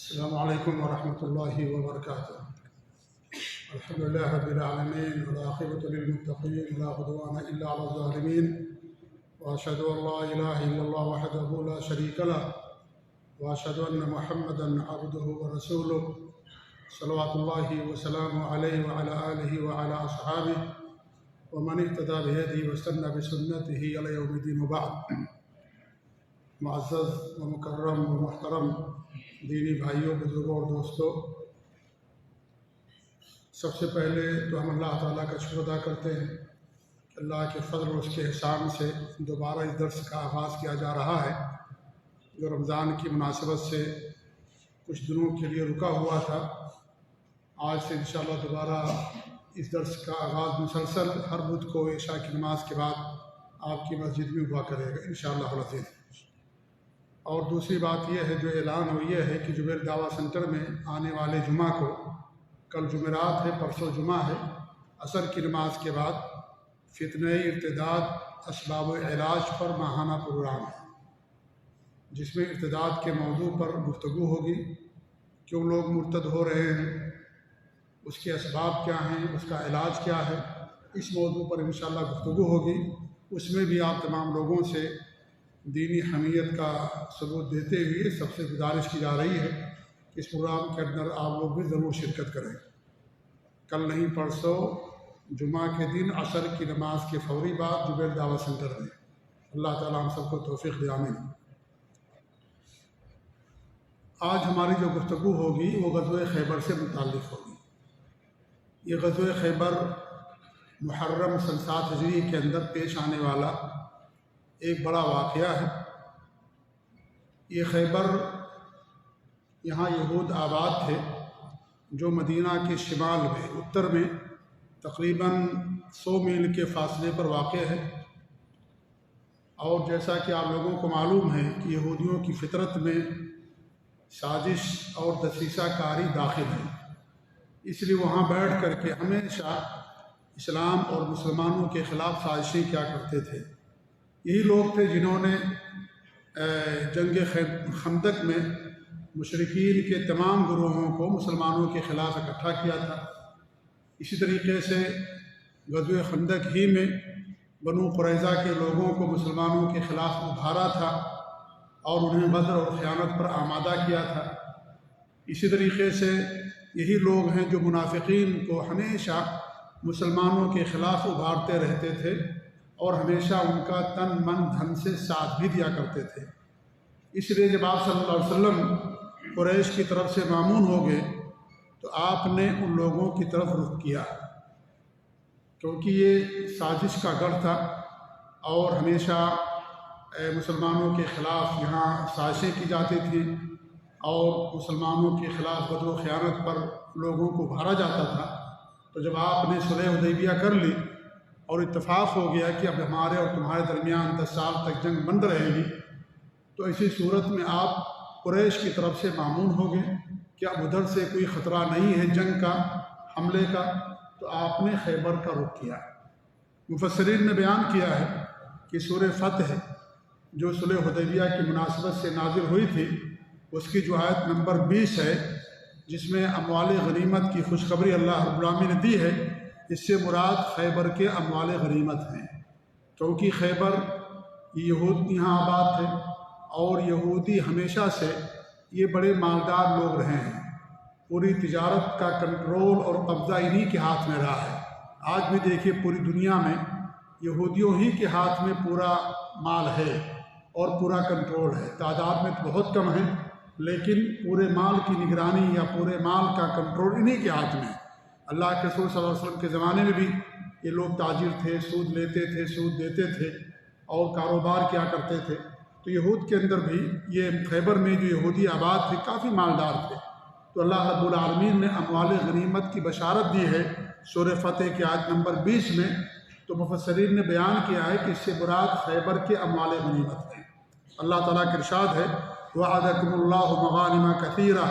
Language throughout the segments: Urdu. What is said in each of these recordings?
السلام علیکم ورحمۃ اللہ وبرکاتہ۔ الحمد للہ رب العالمین والعاقبۃ للمتقین ولا عدوان الا علی الظالمین واشهد ان لا الہ الا اللہ وحدہ لا شریک له واشهد ان محمدا عبدہ ورسولہ صلوات اللہ وسلامہ علیہ وعلی آلہ وعلی اصحابہ ومن اهتدى بهدیہ واستنى بسنتہ الی یوم الدین وبعد۔ معزز و مکرم و محترم دینی بھائیوں، بزرگوں اور دوستوں، سب سے پہلے تو ہم اللہ تعالیٰ کا شکر ادا کرتے ہیں کہ اللہ کے فضل اور اس کے احسان سے دوبارہ اس درس کا آغاز کیا جا رہا ہے، جو رمضان کی مناسبت سے کچھ دنوں کے لیے رکا ہوا تھا۔ آج سے انشاءاللہ دوبارہ اس درس کا آغاز مسلسل ہر بدھ کو عشاء کی نماز کے بعد آپ کی مسجد میں ہوا کرے گا انشاءاللہ العزیز۔ اور دوسری بات یہ ہے، جو اعلان ہو یہ ہے کہ جبیل دعویٰ سینٹر میں آنے والے جمعہ کو، کل جمعرات ہے، پرسوں جمعہ ہے، عصر کی نماز کے بعد فتنہ ارتداد اسباب و علاج پر ماہانہ پروگرام ہے، جس میں ارتداد کے موضوع پر گفتگو ہوگی۔ کیوں لوگ مرتد ہو رہے ہیں، اس کے اسباب کیا ہیں، اس کا علاج کیا ہے، اس موضوع پر انشاءاللہ گفتگو ہوگی۔ اس میں بھی آپ تمام لوگوں سے دینی حمیت کا ثبوت دیتے ہوئے سب سے گزارش کی جا رہی ہے کہ اس پروگرام کے اندر آپ لوگ بھی ضرور شرکت کریں۔ کل نہیں پرسوں جمعہ کے دن عصر کی نماز کے فوری بعد جبیل دعویٰ سینٹر میں۔ اللہ تعالیٰ ہم سب کو توفیق دے، آمین۔ آج ہماری جو گفتگو ہوگی وہ غزوہ خیبر سے متعلق ہوگی۔ یہ غزوہ خیبر محرم سن 7 ہجری کے اندر پیش آنے والا ایک بڑا واقعہ ہے۔ یہ خیبر، یہاں یہود آباد تھے، جو مدینہ کے شمال میں، اتر میں تقریباً 100 میل کے فاصلے پر واقع ہے۔ اور جیسا کہ آپ لوگوں کو معلوم ہے کہ یہودیوں کی فطرت میں سازش اور دسیسہ کاری داخل ہے، اس لیے وہاں بیٹھ کر کے ہمیشہ اسلام اور مسلمانوں کے خلاف سازشیں کیا کرتے تھے۔ یہی لوگ تھے جنہوں نے جنگ خندق میں مشرکین کے تمام گروہوں کو مسلمانوں کے خلاف اکٹھا کیا تھا۔ اسی طریقے سے غزوہ خندق ہی میں بنو قریظہ کے لوگوں کو مسلمانوں کے خلاف ابھارا تھا اور انہیں غدر اور خیانت پر آمادہ کیا تھا۔ اسی طریقے سے یہی لوگ ہیں جو منافقین کو ہمیشہ مسلمانوں کے خلاف ابھارتے رہتے تھے اور ہمیشہ ان کا تن من دھن سے ساتھ بھی دیا کرتے تھے۔ اس لیے جب آپ صلی اللہ علیہ وسلم قریش کی طرف سے مامون ہو گئے تو آپ نے ان لوگوں کی طرف رخ کیا، کیونکہ یہ سازش کا گڑھ تھا اور ہمیشہ مسلمانوں کے خلاف یہاں سازشیں کی جاتی تھیں اور مسلمانوں کے خلاف غدر و خیانت پر لوگوں کو ابھارا جاتا تھا۔ تو جب آپ نے صلح حدیبیہ کر لی اور اتفاق ہو گیا کہ اب ہمارے اور تمہارے درمیان 10 سال تک جنگ بند رہے گی، تو اسی صورت میں آپ قریش کی طرف سے مامون ہو گئے کہ اب ادھر سے کوئی خطرہ نہیں ہے جنگ کا، حملے کا، تو آپ نے خیبر کا رخ کیا۔ مفسرین نے بیان کیا ہے کہ سورہ فتح جو صلح حدیبیہ کی مناسبت سے نازل ہوئی تھی، اس کی جو آیت نمبر 20 ہے، جس میں اموال غنیمت کی خوشخبری اللہ رب العالمین نے دی ہے، اس سے مراد خیبر کے اموال غنیمت ہیں، کیونکہ خیبر یہود یہاں آباد تھے اور یہودی ہمیشہ سے یہ بڑے مالدار لوگ رہے ہیں۔ پوری تجارت کا کنٹرول اور قبضہ انہی کے ہاتھ میں رہا ہے۔ آج بھی دیکھیے پوری دنیا میں یہودیوں ہی کے ہاتھ میں پورا مال ہے اور پورا کنٹرول ہے۔ تعداد میں تو بہت کم ہے، لیکن پورے مال کی نگرانی یا پورے مال کا کنٹرول انہی کے ہاتھ میں ہے۔ اللہ کے رسول صلی اللہ علیہ وسلم کے زمانے میں بھی یہ لوگ تاجر تھے، سود لیتے تھے، سود دیتے تھے اور کاروبار کیا کرتے تھے۔ تو یہود کے اندر بھی یہ خیبر میں جو یہودی آباد تھے کافی مالدار تھے۔ تو اللہ رب العالمین نے اموال غنیمت کی بشارت دی ہے سورہ فتح کی آیت نمبر 20 میں۔ تو مفسرین نے بیان کیا ہے کہ اس سے مراد خیبر کے اموال غنیمت ہیں۔ اللہ تعالیٰ کا ارشاد ہے وَعَدَكُمُ اللَّهُ مَغَانِمَ كَثِيرَةً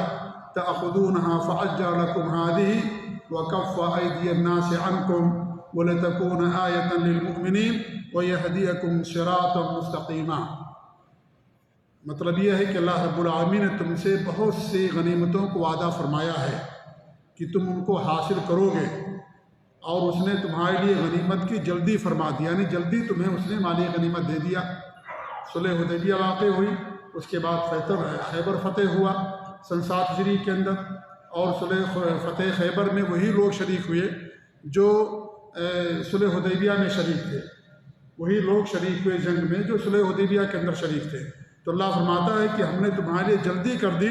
تَأْخُذُونَهَا فَعَجَّلَ لَكُمْ هَٰذِهِ وَكَفَّ أَيْدِيَ النَّاسِ عَنكُمْ وَلِتَكُونَ آيَةً لِلْمُؤْمِنِينَ وَيَهْدِيَكُمْ صِرَاطًا مُسْتَقِيمًا۔ مطلب یہ ہے کہ اللہ رب العالمین نے تم سے بہت سی غنیمتوں کو وعدہ فرمایا ہے کہ تم ان کو حاصل کرو گے، اور اس نے تمہارے لیے غنیمت کی جلدی فرما دی، یعنی جلدی تمہیں اس نے مالی غنیمت دے دیا۔ صلح حدیبیہ واقع ہوئی، اس کے بعد خیبر فتح ہوا سن 7 ہجری کے اندر، اور صلح فتح خیبر میں وہی لوگ شریک ہوئے جو صلح حدیبیہ میں شریک تھے، وہی لوگ شریک ہوئے جنگ میں جو صلح حدیبیہ کے اندر شریک تھے۔ تو اللہ فرماتا ہے کہ ہم نے تمہارے لیے جلدی کر دی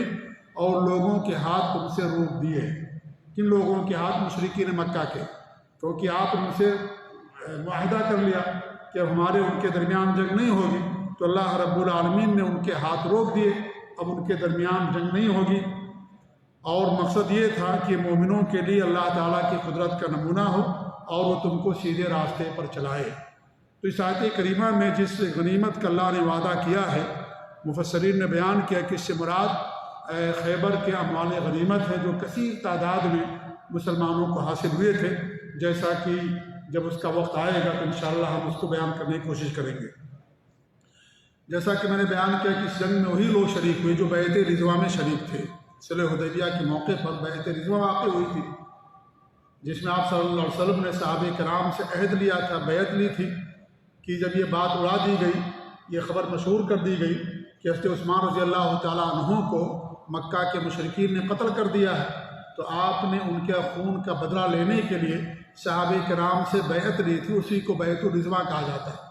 اور لوگوں کے ہاتھ تم سے روک دیے۔ کن لوگوں کے ہاتھ؟ مشرکین مکہ کے، کیونکہ آپ ان سے معاہدہ کر لیا کہ اب ہمارے ان کے درمیان جنگ نہیں ہوگی، تو اللہ رب العالمین نے ان کے ہاتھ روک دیے، اب ان کے درمیان جنگ نہیں ہوگی۔ اور مقصد یہ تھا کہ مومنوں کے لیے اللہ تعالیٰ کی قدرت کا نمونہ ہو اور وہ تم کو سیدھے راستے پر چلائے۔ تو اس آیت کریمہ میں جس غنیمت کا اللہ نے وعدہ کیا ہے، مفسرین نے بیان کیا کہ اس سے مراد خیبر کے اموال غنیمت ہے جو کثیر تعداد میں مسلمانوں کو حاصل ہوئے تھے، جیسا کہ جب اس کا وقت آئے گا تو انشاءاللہ ہم اس کو بیان کرنے کی کوشش کریں گے۔ جیسا کہ میں نے بیان کیا کہ اس جنگ میں وہی لوگ شریک ہوئے جو بیعت رضوان میں شریک تھے۔ صلح حدیبیہ کے موقع پر بیعت رضوان واقع ہوئی تھی، جس میں آپ صلی اللہ علیہ وسلم نے صحابہ کرام سے عہد لیا تھا، بیعت لی تھی کہ جب یہ بات اڑا دی گئی، یہ خبر مشہور کر دی گئی کہ حضرت عثمان رضی اللہ تعالیٰ عنہ کو مکہ کے مشرکین نے قتل کر دیا ہے، تو آپ نے ان کے خون کا بدلہ لینے کے لیے صحابہ کرام سے بیعت لی تھی، اسی کو بیعت الرضوان کہا جاتا ہے۔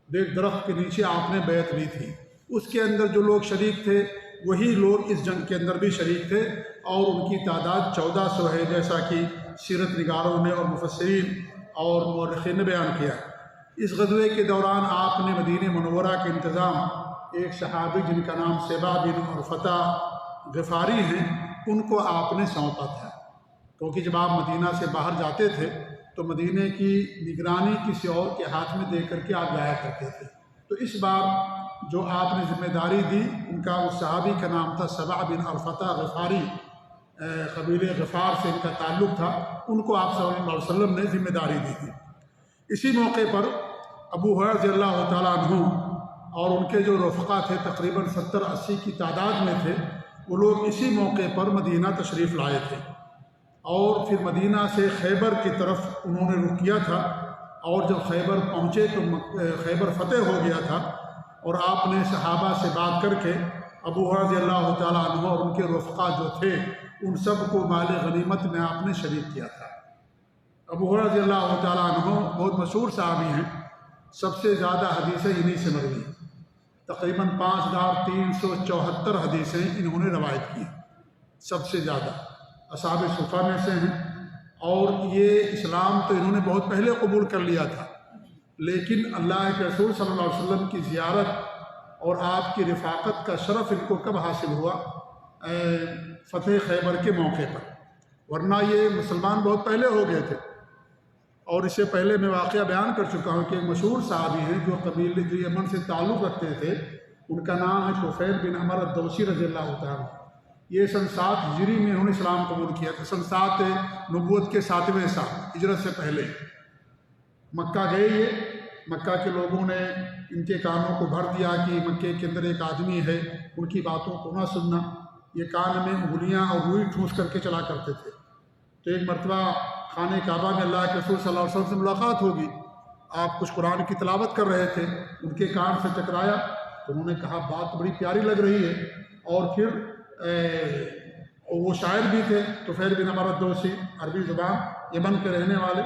ایک درخت کے نیچے آپ نے بیعت لی تھی، اس کے اندر جو لوگ شریک تھے وہی لوگ اس جنگ کے اندر بھی شریک تھے، اور ان کی تعداد 1400 ہے، جیسا کہ سیرت نگاروں نے اور مفسرین اور مورخین نے بیان کیا ہے۔ اس غزوے کے دوران آپ نے مدینہ منورہ کے انتظام ایک صحابی جن کا نام سیبا بن عرفتہ غفاری ہیں، ان کو آپ نے سونپا تھا، کیونکہ جب آپ مدینہ سے باہر جاتے تھے تو مدینہ کی نگرانی کسی اور کے ہاتھ میں دے کر کے آپ جایا کرتے تھے۔ تو اس بار جو آپ نے ذمہ داری دی، ان کا اس صحابی کا نام تھا سیبا بن عرفتہ غفاری، قبیلہ غفار سے ان کا تعلق تھا، ان کو آپ صلی اللہ علیہ وسلم نے ذمہ داری دی تھی۔ اسی موقع پر ابو ہریرہ رضی اللہ تعالیٰ عنہ اور ان کے جو رفقا تھے، تقریباً 70-80 کی تعداد میں تھے، وہ لوگ اسی موقع پر مدینہ تشریف لائے تھے، اور پھر مدینہ سے خیبر کی طرف انہوں نے رخ کیا تھا، اور جب خیبر پہنچے تو خیبر فتح ہو گیا تھا، اور آپ نے صحابہ سے بات کر کے ابو ہریرہ رضی اللہ تعالیٰ عنہ اور ان کے رفقا جو تھے ان سب کو مال غنیمت میں آپ نے شریک کیا تھا۔ ابو ہریرہ رضی اللہ تعالیٰ عنہ بہت مشہور صحابی ہیں، سب سے زیادہ حدیثیں انہی سے مروی ہیں، تقریباً 5374 حدیثیں انہوں نے روایت کی، سب سے زیادہ اصحاب صفہ میں سے ہیں۔ اور یہ اسلام تو انہوں نے بہت پہلے قبول کر لیا تھا، لیکن اللہ کے رسول صلی اللہ علیہ وسلم کی زیارت اور آپ کی رفاقت کا شرف ان کو کب حاصل ہوا؟ فتح خیبر کے موقع پر، ورنہ یہ مسلمان بہت پہلے ہو گئے تھے۔ اور اس سے پہلے میں واقعہ بیان کر چکا ہوں کہ ایک مشہور صحابی ہیں جو قبیلے جو یمن سے تعلق رکھتے تھے، ان کا نام ہے طفیل بن عمر الدوسی رضی اللہ تعالیٰ۔ یہ سن 7 ہجری میں انہوں نے اسلام قبول کیا تھا، سن 7 نبوت کے 7ویں سال ہجرت سے پہلے مکہ گئے۔ یہ مکہ کے لوگوں نے ان کے کانوں کو بھر دیا کہ مکے کے اندر ایک آدمی ہے، ان کی باتوں کو نہ سننا۔ یہ کان میں انگلیاں اور روئی ٹھوس کر کے چلا کرتے تھے۔ تو ایک مرتبہ خانہ کعبہ میں اللہ کے رسول صلی اللہ علیہ وسلم سے ملاقات ہوگی، آپ کچھ قرآن کی تلاوت کر رہے تھے، ان کے کان سے ٹکرایا تو انہوں نے کہا بات بڑی پیاری لگ رہی ہے، اور پھر وہ شاعر بھی تھے طفیل بن عمر الدوسی، عربی زبان، یمن کے رہنے والے،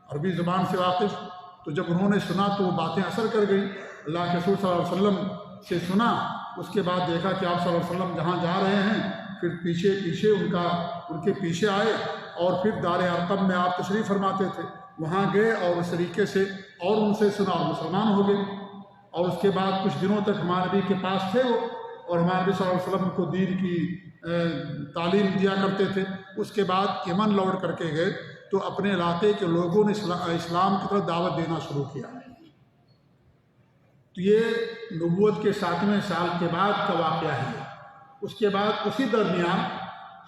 عربی زبان سے واقف۔ تو جب انہوں نے سنا تو وہ باتیں اثر کر گئی، اللہ کے رسول صلی اللہ علیہ وسلم سے سنا، اس کے بعد دیکھا کہ آپ صلی اللہ علیہ وسلم جہاں جا رہے ہیں، پھر پیچھے ان کے پیچھے آئے، اور پھر دار ارقم میں آپ تشریف فرماتے تھے، وہاں گئے اور اس طریقے سے اور ان سے سنا اور مسلمان ہو گئے۔ اور اس کے بعد کچھ دنوں تک ہمارے نبی کے پاس تھے وہ، اور ہمارے نبی صلی اللہ علیہ وسلم کو دین کی تعلیم دیا کرتے تھے۔ اس کے بعد یمن لوٹ کر کے گئے تو اپنے علاقے کے لوگوں نے اسلام کی طرف دعوت دینا شروع کیا۔ تو یہ نبوت کے 7ویں سال کے بعد کا واقعہ ہے۔ اس کے بعد اسی درمیان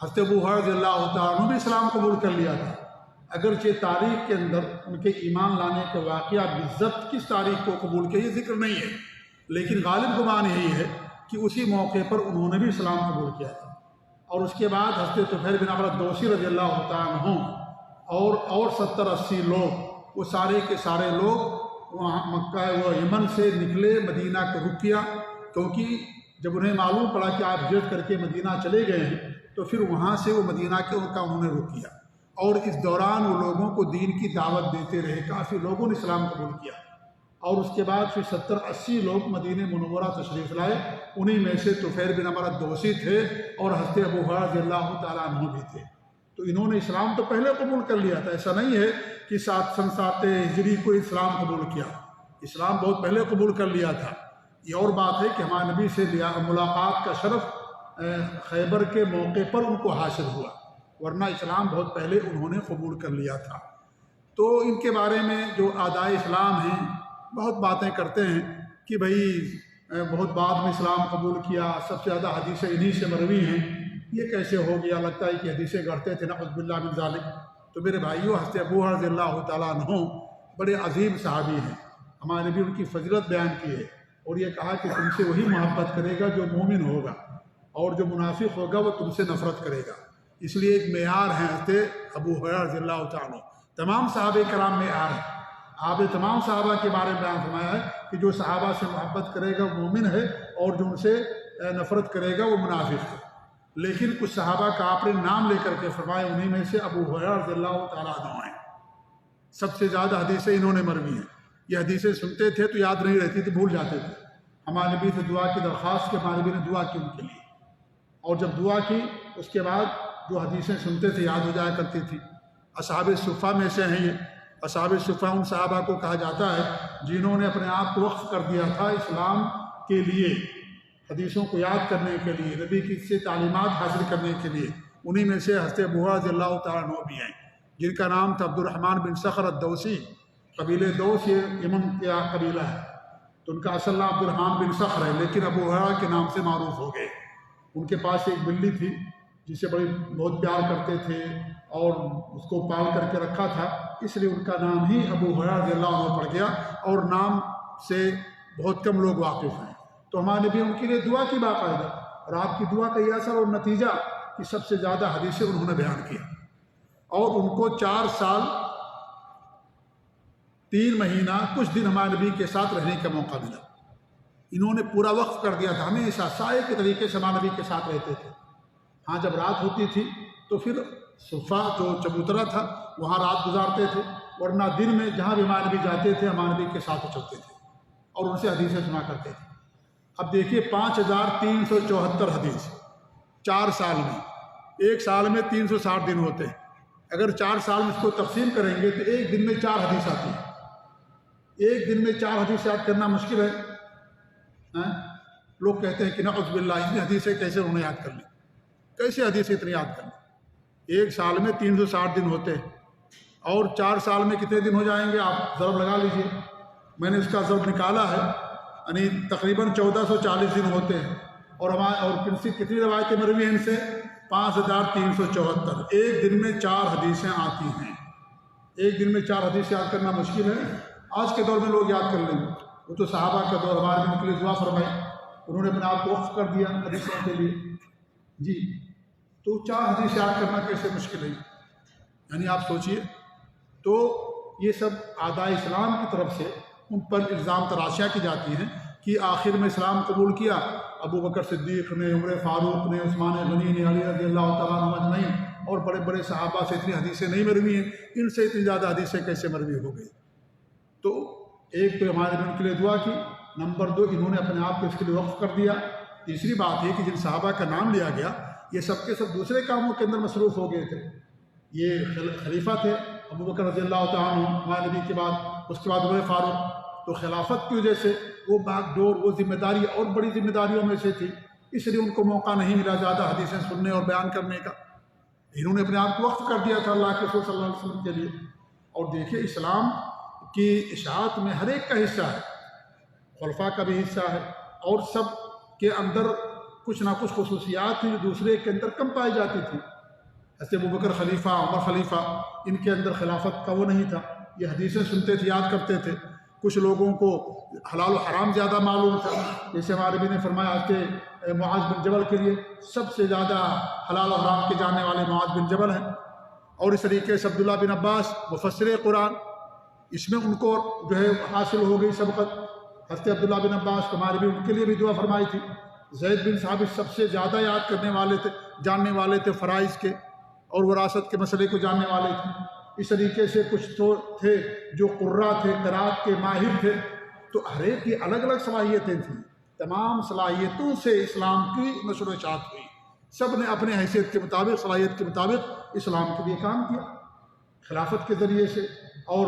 حضرت ابو ہریرہ رضی اللہ تعالیٰ عنہ بھی اسلام قبول کر لیا تھا، اگرچہ تاریخ کے اندر ان کے ایمان لانے کا واقعہ بالضبط کس تاریخ کو قبول کیا یہ ذکر نہیں ہے، لیکن غالب گمان یہی ہے کہ اسی موقع پر انہوں نے بھی اسلام قبول کیا تھا۔ اور اس کے بعد حضرت طفیل بن عمرو الدوسی رضی اللہ تعالیٰ عنہ اور 70-80 لوگ، وہ سارے کے سارے لوگ وہاں مکہ و یمن سے نکلے، مدینہ کو رک کیا، کیونکہ جب انہیں معلوم پڑا کہ آپ ہجرت کر کے مدینہ چلے گئے ہیں تو پھر وہاں سے وہ مدینہ کے انہوں نے رک کیا، اور اس دوران وہ لوگوں کو دین کی دعوت دیتے رہے، کافی لوگوں نے اسلام قبول کیا۔ اور اس کے بعد پھر 70-80 لوگ مدینہ منورہ تشریف لائے، انہی میں سے طفیل بن عمرو الدوسی تھے اور حضرت ابو ہریرہ رضی اللہ تعالیٰ عنہ بھی تھے۔ تو انہوں نے اسلام تو پہلے قبول کر لیا تھا، ایسا نہیں ہے کہ 7 ہجری کو اسلام قبول کیا، اسلام بہت پہلے قبول کر لیا تھا۔ یہ اور بات ہے کہ ہمارے نبی سے ملاقات کا شرف خیبر کے موقع پر ان کو حاصل ہوا، ورنہ اسلام بہت پہلے انہوں نے قبول کر لیا تھا۔ تو ان کے بارے میں جو اعدائے اسلام ہیں بہت باتیں کرتے ہیں کہ بھئی بہت بعد میں اسلام قبول کیا، سب سے زیادہ حدیثیں انہی سے مروی ہیں، یہ کیسے ہو گیا؟ لگتا ہے کہ حدیثیں گڑھتے تھے، نعوذ باللہ من ذالک۔ تو میرے بھائیوں، حضرت ابو ہریرہ رضی اللہ تعالیٰ عنہ بڑے عظیم صحابی ہیں، ہمارے نبی ان کی فضیلت بیان کی ہے اور یہ کہا کہ تم سے وہی محبت کرے گا جو مومن ہوگا، اور جو منافق ہوگا وہ تم سے نفرت کرے گا۔ اس لیے ایک معیار ہے حضرت ابو ہریرہ رضی اللہ تعالیٰ عنہ، تمام صحابہ کرام معیار ہیں۔ آپ نے تمام صحابہ کے بارے میں بیان فرمایا ہے کہ جو صحابہ سے محبت کرے گا وہ مومن ہے، اور جو ان سے نفرت کرے گا وہ منافق ہے۔ لیکن کچھ صحابہ کا آپ نے نام لے کر کے فرمایا، انہی میں سے ابو ہریرہ رضی اللہ تعالیٰ عنہ ہیں۔ سب سے زیادہ حدیثیں انہوں نے مروی ہیں۔ یہ حدیثیں سنتے تھے تو یاد نہیں رہتی تھی، بھول جاتے تھے۔ ہمارے نبی سے دعا کی درخواست کے ہمارے نبی نے دعا کی ان کے لیے، اور جب دعا کی اس کے بعد جو حدیثیں سنتے تھے یاد ہو جایا کرتی تھی۔ اصحاب صفہ میں سے ہیں یہ۔ اصحاب صفہ ان صحابہ کو کہا جاتا ہے جنہوں نے اپنے آپ کو وقف کر دیا تھا اسلام کے لیے، حدیثوں کو یاد کرنے کے لیے، نبی کی سے تعلیمات حاصل کرنے کے لیے۔ انہی میں سے حضرت ابو ہریرہ رضی اللہ تعالیٰ عنہ بھی ہیں، جن کا نام تھا عبد الرحمن بن صخر الدوسی، قبیلہ دوس یہ یمن کا قبیلہ ہے، تو ان کا اصل نام عبد الرحمن بن صخر ہے، لیکن ابو ہریرہ کے نام سے معروف ہو گئے۔ ان کے پاس ایک بلی تھی جسے بہت پیار کرتے تھے اور اس کو پال کر کے رکھا تھا، اس لیے ان کا نام ہی ابو ہریرہ رضی اللہ عنہ پڑ گیا، اور نام سے بہت کم لوگ واقف ہیں۔ تو ہمارے نبی ان کے لیے دعا کی باقاعدہ، اور آپ کی دعا کا یہ اثر اور نتیجہ کہ سب سے زیادہ حدیثیں انہوں نے بیان کیا، اور ان کو 4 سال 3 مہینہ کچھ دن ہمارے نبی کے ساتھ رہنے کا موقع ملا۔ انہوں نے پورا وقف کر دیا تھا، ہمیشہ سائے کے طریقے سے ہمارے نبی کے ساتھ رہتے تھے۔ ہاں جب رات ہوتی تھی تو پھر صفہ جو چبوترا تھا وہاں رات گزارتے تھے، ورنہ دن میں جہاں بھی ہمارے نبی جاتے تھے ہمارے نبی کے ساتھ چلتے تھے اور ان سے حدیثیں سنا کرتے تھے۔ اب دیکھیے 5374 حدیث 4 سال میں، ایک سال میں 360 دن ہوتے ہیں، اگر 4 سال میں اس کو تقسیم کریں گے تو ایک دن میں 4 حدیث آتی ہیں۔ ایک دن میں 4 حدیث یاد کرنا مشکل ہے۔ لوگ کہتے ہیں کہ نعوذ باللہ اتنی حدیثیں کیسے انہوں نے یاد کر لی، کیسے حدیثیں اتنی یاد کر لی؟ ایک سال میں 360 دن ہوتے ہیں، اور 4 سال میں کتنے دن ہو جائیں گے؟ آپ ضرب لگا لیجئے، میں نے اس کا ضرب نکالا ہے، یعنی تقریباً 1440 دن ہوتے ہیں، اور کتنی روایتیں مروی ہیں ان سے؟ 5374۔ ایک دن میں 4 حدیثیں آتی ہیں۔ ایک دن میں 4 حدیثیں یاد کرنا مشکل ہے، آج کے دور میں لوگ یاد کر لیں گے، وہ تو صحابہ کا دور، ہمارے نبی کے لیے دعا فرمائی، انہوں نے اپنے آپ کو وقف کر دیا حدیثوں کے لیے۔ جی تو 4 حدیث یاد کرنا کیسے مشکل ہے؟ یعنی آپ سوچئے۔ تو یہ سب اعدائے اسلام کی طرف سے ان پر الزام تراشیاں کی جاتی ہیں کہ آخر میں اسلام قبول کیا ابو بکر صدیق نے، عمر فاروق نے، عثمان غنی نے، علی رضی اللہ تعالیٰ عنہ اجمعین، اور بڑے بڑے صحابہ سے اتنی حدیثیں نہیں مروی ہیں، ان سے اتنی زیادہ حدیثیں کیسے مروی ہو گئی؟ تو ایک تو ہمارے نبی ان کے لیے دعا کی، نمبر 2 انہوں نے اپنے آپ کو اس کے لیے وقف کر دیا۔ تیسری بات یہ کہ جن صحابہ کا نام لیا گیا یہ سب کے سب دوسرے کاموں کے اندر مصروف ہو گئے تھے۔ یہ خلیفہ تھے ابو بکر رضی اللہ تعالیٰ عنہ ہمارے نبی کے بعد، اس کے بعد عمر فاروق، تو خلافت کی وجہ سے وہ باغ ڈور، وہ ذمہ داری اور بڑی ذمہ داریوں میں سے تھی، اس لیے ان کو موقع نہیں ملا زیادہ حدیثیں سننے اور بیان کرنے کا۔ انہوں نے اپنے آپ کو وقف کر دیا تھا اللہ کے رسول صلی اللہ علیہ وسلم کے لیے۔ اور دیکھیے اسلام کی اشاعت میں ہر ایک کا حصہ ہے، خلفاء کا بھی حصہ ہے، اور سب کے اندر کچھ نہ کچھ خصوصیات تھیں جو دوسرے کے اندر کم پائی جاتی تھی۔ حضرت ابوبکر خلیفہ، عمر خلیفہ، ان کے اندر خلافت کا وہ نہیں تھا، یہ حدیثیں سنتے تھے، یاد کرتے تھے، کچھ لوگوں کو حلال و حرام زیادہ معلوم تھا، جیسے ہمارے نبی نے فرمایا کہ معاذ بن جبل کے لیے سب سے زیادہ حلال و حرام کے جاننے والے معاذ بن جبل ہیں، اور اس طریقے سے عبداللہ بن عباس مفسر قرآن، اس میں ان کو جو ہے حاصل ہو گئی سبقت۔ حضرت عبداللہ بن عباس ہمارے بھی ان کے لیے بھی دعا فرمائی تھی۔ زید بن ثابت سب سے زیادہ یاد کرنے والے تھے، جاننے والے تھے فرائض کے اور وراثت کے مسئلے کو جاننے والے تھے۔ اس طریقے سے کچھ تو تھے جو قراء تھے، قراءت کے ماہر تھے، تو ہر ایک کی الگ الگ صلاحیتیں تھیں۔ تمام صلاحیتوں سے اسلام کی نشر و اشاعت ہوئی، سب نے اپنے حیثیت کے مطابق، صلاحیت کے مطابق اسلام کے لیے کام کیا، خلافت کے ذریعے سے اور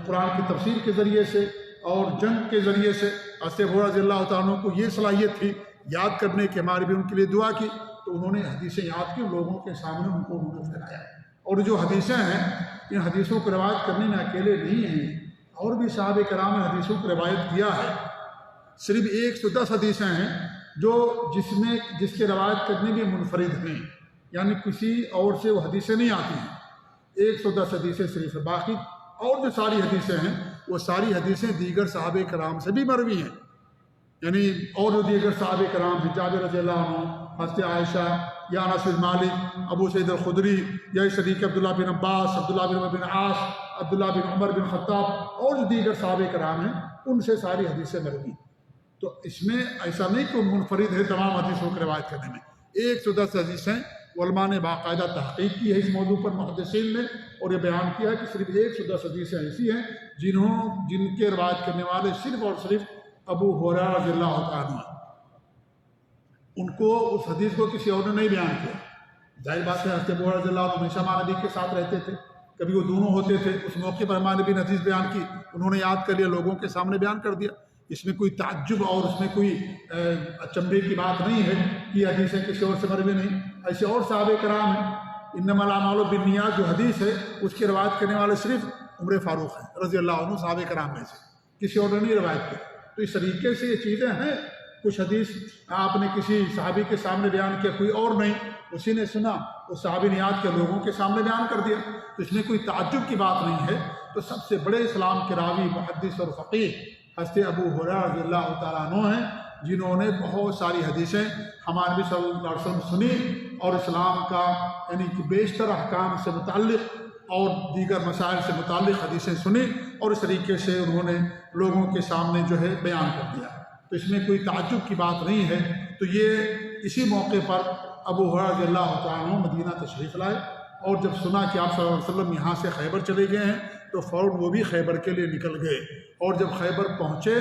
قرآن کی تفسیر کے ذریعے سے اور جنگ کے ذریعے سے۔ حضرت ابو رضی اللہ تعالیٰ عنہ کو یہ صلاحیت تھی یاد کرنے کے، ہمارے بھی ان کے لیے دعا کی، تو انہوں نے حدیثیں یاد کی، لوگوں کے سامنے ان کو انہوں نے پھیلایا۔ اور جو حدیثیں ہیں، ان حدیثوں کو روایت کرنے میں اکیلے نہیں ہیں، اور بھی صحابہ کرام نے حدیثوں کو روایت کیا ہے۔ صرف 110 حدیثیں ہیں جو جس کے روایت کرنے میں منفرد ہیں، یعنی کسی اور سے وہ حدیثیں نہیں آتی ہیں۔ 110 حدیثیں صرف ہے، باقی اور جو ساری حدیثیں ہیں وہ ساری حدیثیں دیگر صحابہ کرام سے بھی مروی ہیں، یعنی اور جو دیگر صحابہ کرام ہیں، جابر رضی اللہ عنہ، حضرت عائشہ یا انس بن مالک، ابو سعید الخدری، یا اس طریقے عبداللہ بن عباس، عبداللہ بن عمر بن عاص، عبداللہ بن عمر بن خطاب اور جو دیگر صحابہ کرام ہیں ان سے ساری حدیثیں مروی۔ تو اس میں ایسا نہیں کہ منفرد ہے تمام حدیثوں کی روایت کرنے میں۔ 110 حدیثیں علماء نے باقاعدہ تحقیق کی ہے اس موضوع پر، محدثین نے، اور یہ بیان کیا ہے کہ صرف 110 حدیثیں ایسی ہیں جن کے روایت کرنے والے صرف اور صرف ابو ہریرہ رضی اللہ تعالیٰ عنہ، ان کو اس حدیث کو کسی اور نے نہیں بیان کیا۔ ظاہر بات ہے حضرت ابو ہریرہ رضی اللہ عنہ ہمیشہ ہمارے نبی کے ساتھ رہتے تھے، کبھی وہ دونوں ہوتے تھے، اس موقع پر ہمارے نبی نے حدیث بیان کی، انہوں نے یاد کر لیا، لوگوں کے سامنے بیان کر دیا۔ اس میں کوئی تعجب اور اس میں کوئی اچنبھے کی بات نہیں ہے کہ حدیثیں کسی اور سے مروی نہیں۔ ایسے اور صحابہ کرام ہیں، انما الاعمال بالنیات جو حدیث ہے اس کی روایت کرنے والے صرف عمر فاروق ہیں رضی اللہ عنہ، صحابہ کرام میں سے، کسی اور نے نہیں روایت کی۔ تو اس طریقے سے یہ چیزیں ہیں، کچھ حدیث آپ نے کسی صحابی کے سامنے بیان کیا، کوئی اور نہیں، اسی نے سنا، اس صحابی نے یاد کیا، لوگوں کے سامنے بیان کر دیا، تو اس میں کوئی تعجب کی بات نہیں ہے۔ تو سب سے بڑے اسلام کے راوی، محدث اور فقیہ حضرت ابو ہریرہ رضی اللہ تعالیٰ عنہ ہیں، جنہوں نے بہت ساری حدیثیں ہمارے نبی صلی اللہ علیہ وسلم سنی، اور اسلام کا یعنی کہ بیشتر احکام سے متعلق اور دیگر مسائل سے متعلق حدیثیں سنی، اور اس طریقے سے انہوں نے لوگوں کے سامنے جو ہے بیان کر دیا۔ تو اس میں کوئی تعجب کی بات نہیں ہے۔ تو یہ اسی موقع پر ابو ہریرہ رضی اللہ تعالیٰ عنہ مدینہ تشریف لائے، اور جب سنا کہ آپ صلی اللہ علیہ وسلم یہاں سے خیبر چلے گئے ہیں تو فوراً وہ بھی خیبر کے لیے نکل گئے، اور جب خیبر پہنچے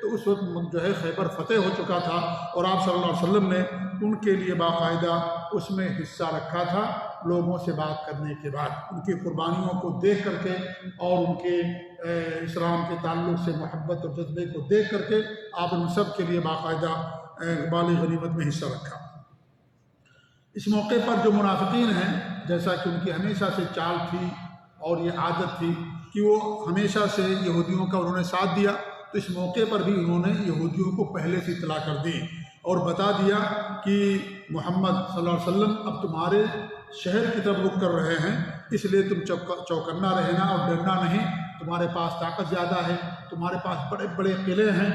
تو اس وقت جو ہے خیبر فتح ہو چکا تھا، اور آپ صلی اللہ علیہ وسلم نے ان کے لیے باقاعدہ اس میں حصہ رکھا تھا۔ لوگوں سے بات کرنے کے بعد ان کی قربانیوں کو دیکھ کر کے اور ان کے اسلام کے تعلق سے محبت اور جذبے کو دیکھ کر کے آپ ان سب کے لیے باقاعدہ مالی غنیمت میں حصہ رکھا۔ اس موقع پر جو منافقین ہیں، جیسا کہ ان کی ہمیشہ سے چال تھی اور یہ عادت تھی کہ وہ ہمیشہ سے یہودیوں کا انہوں نے ساتھ دیا، تو اس موقع پر بھی انہوں نے یہودیوں کو پہلے سے اطلاع کر دی اور بتا دیا کہ محمد صلی اللہ علیہ وسلم اب تمہارے شہر کی طرف رخ کر رہے ہیں، اس لیے تم چوکنا رہنا اور ڈرنا نہیں، تمہارے پاس طاقت زیادہ ہے، تمہارے پاس بڑے بڑے قلعے ہیں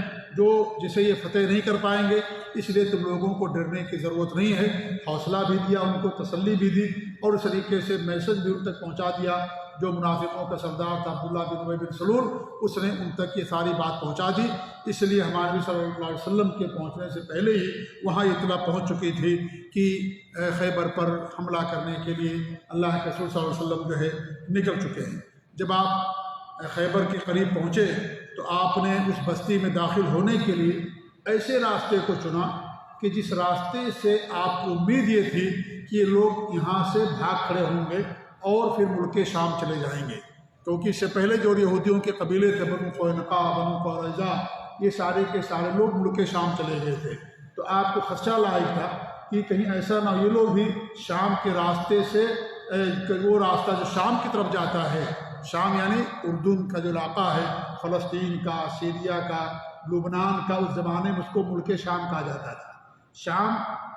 جسے یہ فتح نہیں کر پائیں گے، اس لیے تم لوگوں کو ڈرنے کی ضرورت نہیں ہے۔ حوصلہ بھی دیا، ان کو تسلی بھی دی، اور اس طریقے سے میسج بھی ان تک پہنچا دیا۔ جو منافقوں کا سردار تھا عبداللہ بن ابی بن سلول، اس نے ان تک یہ ساری بات پہنچا دی، اس لیے ہمارے نبی صلی اللہ علیہ وسلم کے پہنچنے سے پہلے ہی وہاں اطلاع پہنچ چکی تھی کہ خیبر پر حملہ کرنے کے لیے اللہ کے رسول صلی اللہ علیہ وسلم جو ہے نکل چکے ہیں۔ جب آپ خیبر کے قریب پہنچے تو آپ نے اس بستی میں داخل ہونے کے لیے ایسے راستے کو چنا کہ جس راستے سے آپ کو امید یہ تھی کہ یہ لوگ یہاں سے بھاگ کھڑے ہوں گے اور پھر ملک شام چلے جائیں گے، کیونکہ اس سے پہلے جو یہودیوں کے قبیلے تھے، بنو قینقاع، بنو قریظہ، یہ سارے کے سارے لوگ ملک شام چلے گئے تھے۔ تو آپ کو خدشہ لاحق تھا کہ کہیں ایسا نہ یہ لوگ بھی شام کے راستے سے، وہ راستہ جو شام کی طرف جاتا ہے، شام یعنی اردن کا جو علاقہ ہے، فلسطین کا، سیریا کا، لبنان کا، اس زمانے میں اس کو ملک شام کہا جاتا تھا۔ شام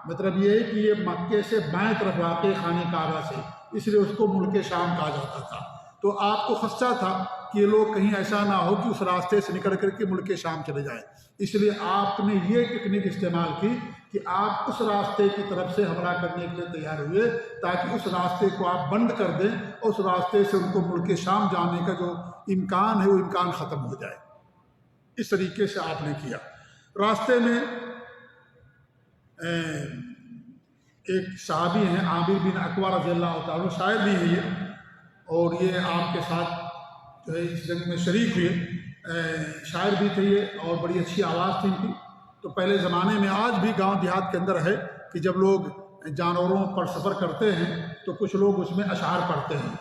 مطلب یہ ہے کہ یہ مکے سے بائیں طرف واقع خانہ کعبہ سے، اس لیے اس کو ملک شام کہا جاتا تھا۔ تو آپ کو خدشہ تھا کہ یہ لوگ کہیں ایسا نہ ہو کہ اس راستے سے نکل کر کے ملک شام چلے جائیں، اس لیے آپ نے یہ ٹیکنیک استعمال کی کہ آپ اس راستے کی طرف سے حملہ کرنے کے لیے تیار ہوئے تاکہ اس راستے کو آپ بند کر دیں اور اس راستے سے ان کو ملک شام جانے کا جو امکان ہے وہ امکان ختم ہو جائے۔ اس طریقے سے آپ نے کیا۔ راستے میں ایک صحابی ہیں عامر بن اقوا رضی اللہ تعالیٰ، شاعر بھی ہے یہ، اور یہ آپ کے ساتھ جو ہے اس جنگ میں شریک ہوئے، شاعر بھی تھے یہ، اور بڑی اچھی آواز تھی ان کی۔ تو پہلے زمانے میں، آج بھی گاؤں دیہات کے اندر ہے کہ جب لوگ جانوروں پر سفر کرتے ہیں تو کچھ لوگ اس میں اشعار پڑھتے ہیں،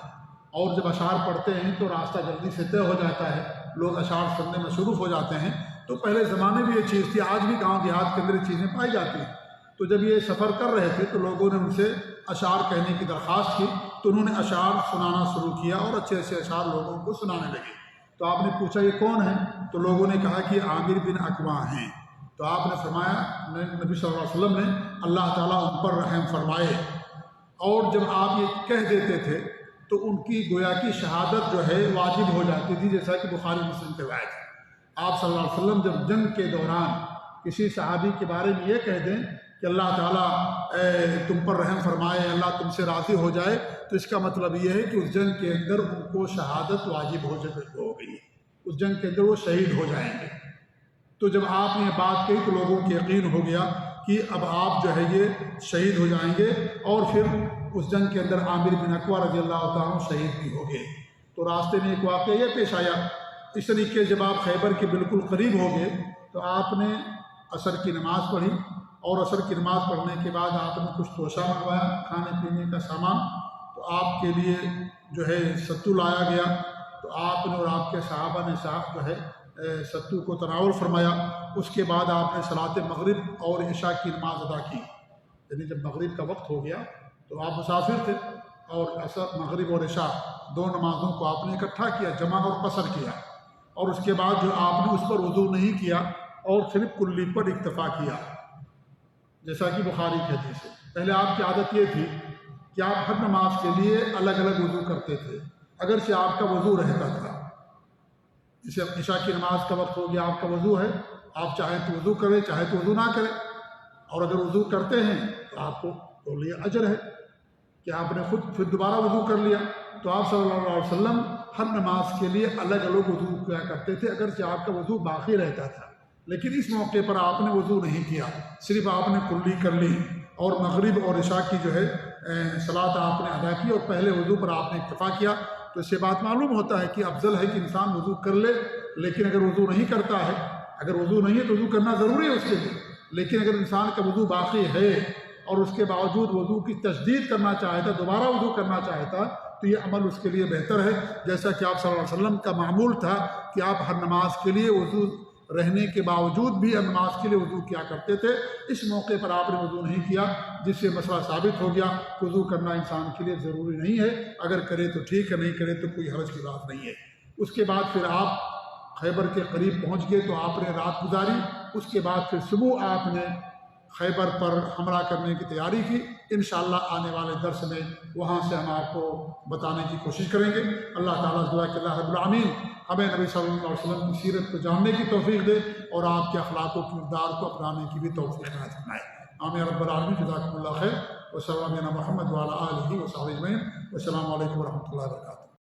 اور جب اشعار پڑھتے ہیں تو راستہ جلدی سے طے ہو جاتا ہے، لوگ اشعار سننے میں مصروف ہو جاتے ہیں۔ تو پہلے زمانے میں یہ چیز تھی، آج بھی گاؤں دیہات کے اندر یہ چیزیں پائی جاتی ہیں۔ تو جب یہ سفر کر رہے تھے تو لوگوں نے ان سے اشعار کہنے کی درخواست کی، تو انہوں نے اشعار سنانا شروع کیا اور اچھے اچھے اشعار لوگوں کو سنانے لگے۔ تو آپ نے پوچھا یہ کون ہیں؟ تو لوگوں نے کہا کہ عامر بن اقوا ہیں۔ تو آپ نے فرمایا، نبی صلی اللہ علیہ وسلم نے، اللہ تعالیٰ ان پر رحم فرمائے۔ اور جب آپ یہ کہہ دیتے تھے تو ان کی گویا کی شہادت جو ہے واجب ہو جاتی تھی، جیسا کہ بخاری مسلم کی روایت ہے۔ آپ صلی اللہ علیہ وسلم جب جنگ کے دوران کسی صحابی کے بارے میں یہ کہہ دیں کہ اللہ تعالیٰ تم پر رحم فرمائے، اللہ تم سے راضی ہو جائے، تو اس کا مطلب یہ ہے کہ اس جنگ کے اندر ان کو شہادت واجب ہو گئی ہے، اس جنگ کے اندر وہ شہید ہو جائیں گے۔ تو جب آپ نے یہ بات کہی تو لوگوں کو یقین ہو گیا کہ اب آپ جو ہے یہ شہید ہو جائیں گے، اور پھر اس جنگ کے اندر عامر بن اقوا رضی اللہ تعالیٰ شہید بھی ہو گئے۔ تو راستے میں ایک واقعہ یہ پیش آیا، اس طریقے جب آپ خیبر کے بالکل قریب ہو گئے تو آپ نے عصر کی نماز پڑھی، اور عصر کی نماز پڑھنے کے بعد آپ نے کچھ توشہ منگوایا، کھانے پینے کا سامان۔ تو آپ کے لیے جو ہے ستو لایا گیا، تو آپ نے اور آپ کے صحابہ نے جو ہے ستو کو تناول فرمایا۔ اس کے بعد آپ نے صلاۃ مغرب اور عشاء کی نماز ادا کی، یعنی جب مغرب کا وقت ہو گیا تو آپ مسافر تھے، اور عصر، مغرب اور عشاء دو نمازوں کو آپ نے اکٹھا کیا، جمع اور قصر کیا۔ اور اس کے بعد جو آپ نے اس پر وضو نہیں کیا اور صرف کلی پر اکتفا کیا، جیسا کہ بخاری کی حدیث ہے۔ پہلے آپ کی عادت یہ تھی کہ آپ ہر نماز کے لیے الگ الگ وضو کرتے تھے، اگرچہ آپ کا وضو رہتا تھا۔ جیسے عشاء کی نماز کا وقت ہو گیا، آپ کا وضو ہے، آپ چاہیں تو وضو کریں، چاہیں تو وضو نہ کریں، اور اگر وضو کرتے ہیں تو آپ کو تو لیے اجر ہے کہ آپ نے خود پھر دوبارہ وضو کر لیا۔ تو آپ صلی اللہ علیہ وسلم ہر نماز کے لیے الگ الگ وضو کیا کرتے تھے، اگرچہ آپ کا وضو باقی رہتا تھا، لیکن اس موقع پر آپ نے وضو نہیں کیا، صرف آپ نے کلی کر لی، اور مغرب اور عشاء کی جو ہے صلاۃ آپ نے ادا کی، اور پہلے وضو پر آپ نے اکتفا کیا۔ تو اس سے بات معلوم ہوتا ہے کہ افضل ہے کہ انسان وضو کر لے، لیکن اگر وضو نہیں کرتا ہے، اگر وضو نہیں ہے تو وضو کرنا ضروری ہے اس کے لیے، لیکن اگر انسان کا وضو باقی ہے اور اس کے باوجود وضو کی تجدید کرنا چاہتا، دوبارہ وضو کرنا چاہتا، تو یہ عمل اس کے لیے بہتر ہے، جیسا کہ آپ صلی اللہ علیہ وسلم کا معمول تھا کہ آپ ہر نماز کے لیے وضو رہنے کے باوجود بھی نماز کے لیے وضو کیا کرتے تھے۔ اس موقع پر آپ نے وضو نہیں کیا، جس سے مسئلہ ثابت ہو گیا وضو کرنا انسان کے لیے ضروری نہیں ہے، اگر کرے تو ٹھیک ہے، نہیں کرے تو کوئی حرج کی بات نہیں ہے۔ اس کے بعد پھر آپ خیبر کے قریب پہنچ گئے تو آپ نے رات گزاری، اس کے بعد پھر صبح آپ نے خیبر پر حملہ کرنے کی تیاری کی۔ انشاءاللہ آنے والے درس میں وہاں سے ہم آپ کو بتانے کی کوشش کریں گے۔ اللہ تعالیٰ دعا کہ اللہ رب العالمین ہمیں نبی صلی اللہ علیہ وسلم کی سیرت کو جاننے کی توفیق دے، اور آپ کے اخلاق و کردار کو اپنانے کی بھی توفیق عنایت فرمائے۔ آمین رب العالمین۔ جزاکم اللہ خیر، وصلی اللہ علی محمد وعلی آلہ وصحبہ اجمعین، والسلام علیکم ورحمۃ اللہ وبرکاتہ۔